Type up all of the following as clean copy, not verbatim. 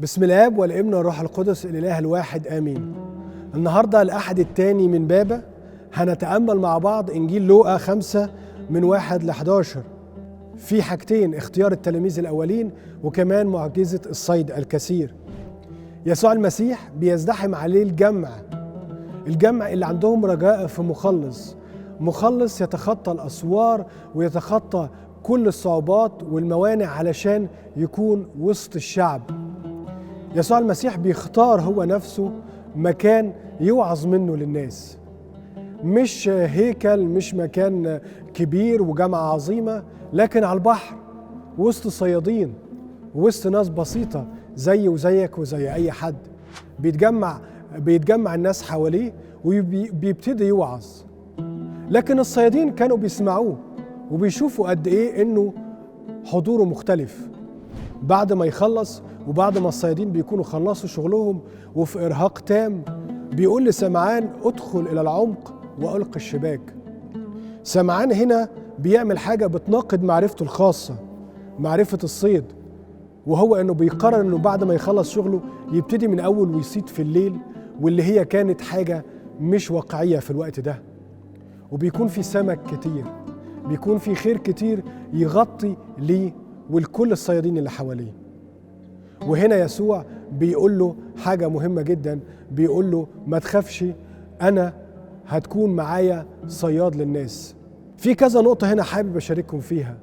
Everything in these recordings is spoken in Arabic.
بسم الآب والابن والروح القدس الإله الواحد آمين. النهاردة الأحد الثاني من بابا هنتأمل مع بعض إنجيل لوقا 5 من 1 ل 11. في حاجتين: اختيار التلاميذ الأولين وكمان معجزة الصيد الكثير. يسوع المسيح بيزدحم عليه الجمع اللي عندهم رجاء في مخلص يتخطى الأسوار ويتخطى كل الصعوبات والموانع علشان يكون وسط الشعب. يسوع المسيح بيختار هو نفسه مكان يوعظ منه للناس، مش هيكل، مش مكان كبير وجامعة عظيمة، لكن على البحر وسط صيادين، وسط ناس بسيطة زي وزيك وزي أي حد. بيتجمع الناس حواليه وبيبتدي يوعظ. لكن الصيادين كانوا بيسمعوه وبيشوفوا قد إيه إنه حضوره مختلف. بعد ما يخلص وبعد ما الصيادين بيكونوا خلصوا شغلهم وفي إرهاق تام، بيقول لسمعان: ادخل إلى العمق وألق الشباك. سمعان هنا بيعمل حاجة بتناقض معرفته الخاصة، معرفة الصيد، وهو إنه بيقرر إنه بعد ما يخلص شغله يبتدي من أول ويصيد في الليل، واللي هي كانت حاجة مش واقعية في الوقت ده. وبيكون في سمك كتير، بيكون في خير كتير يغطي ليه ولكل الصيادين اللي حواليه. وهنا يسوع بيقول له حاجة مهمة جدا، بيقول له: ما تخافش، أنا هتكون معايا صياد للناس. في كذا نقطة هنا حابب أشارككم فيها.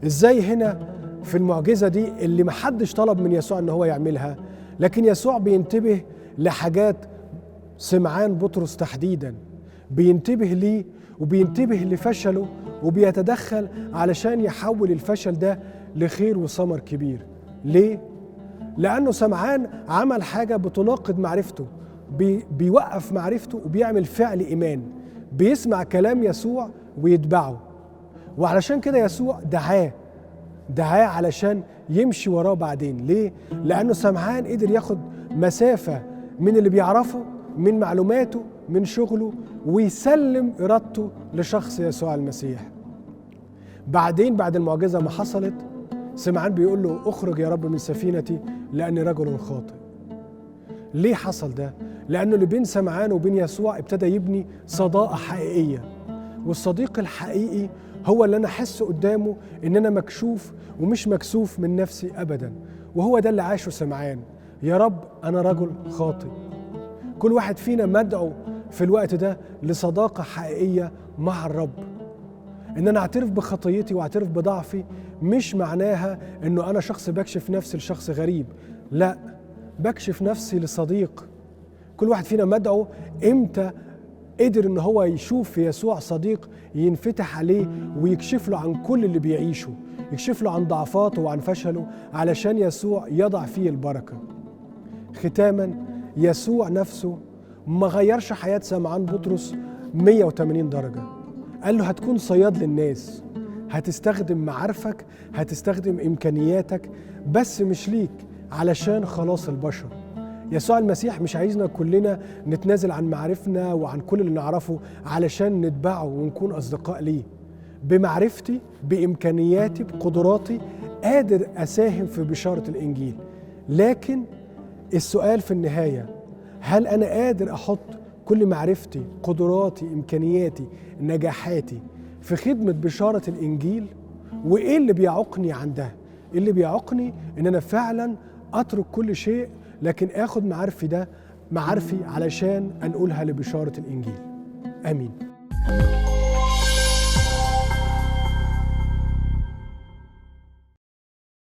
إزاي هنا في المعجزة دي اللي محدش طلب من يسوع إن هو يعملها، لكن يسوع بينتبه لحاجات سمعان بطرس تحديدا، بينتبه ليه وبينتبه لفشله وبيتدخل علشان يحول الفشل ده لخير وثمر كبير. ليه؟ لأنه سمعان عمل حاجة بتناقض معرفته، بيوقف معرفته وبيعمل فعل إيمان، بيسمع كلام يسوع ويتبعه. وعلشان كده يسوع دعاه علشان يمشي وراه بعدين. ليه؟ لأنه سمعان قدر ياخد مسافة من اللي بيعرفه، من معلوماته، من شغله، ويسلم إرادته لشخص يسوع المسيح. بعدين بعد المعجزة ما حصلت، سمعان بيقول له: اخرج يا رب من سفينتي لأني رجل خاطئ. ليه حصل ده؟ لأنه اللي بين سمعان وبين يسوع ابتدى يبني صداقة حقيقية، والصديق الحقيقي هو اللي أنا أحس قدامه إن أنا مكشوف ومش مكسوف من نفسي أبدا. وهو ده اللي عاشه سمعان: يا رب أنا رجل خاطئ. كل واحد فينا مدعو في الوقت ده لصداقة حقيقية مع الرب، إن أنا أعترف بخطيتي وأعترف بضعفي. مش معناها إنه أنا شخص بكشف نفسي لشخص غريب، لا، بكشف نفسي لصديق. كل واحد فينا مدعو إمتى قدر إن هو يشوف في يسوع صديق ينفتح عليه ويكشف له عن كل اللي بيعيشه، يكشف له عن ضعفاته وعن فشله علشان يسوع يضع فيه البركة. ختاما، يسوع نفسه ما غيرش حياة سمعان بطرس 180 درجة. قال له: هتكون صياد للناس، هتستخدم معارفك، هتستخدم إمكانياتك، بس مش ليك، علشان خلاص البشر. يسوع المسيح مش عايزنا كلنا نتنازل عن معارفنا وعن كل اللي نعرفه علشان نتبعه ونكون أصدقاء ليه. بمعرفتي، بإمكانياتي، بقدراتي قادر أساهم في بشارة الإنجيل. لكن السؤال في النهاية: هل أنا قادر أحط كل معرفتي، قدراتي، إمكانياتي، نجاحاتي في خدمة بشارة الإنجيل؟ وإيه اللي بيعوقني عن ده؟ اللي بيعوقني إن أنا فعلا أترك كل شيء لكن آخد معارفي علشان أنقلها لبشارة الإنجيل. آمين.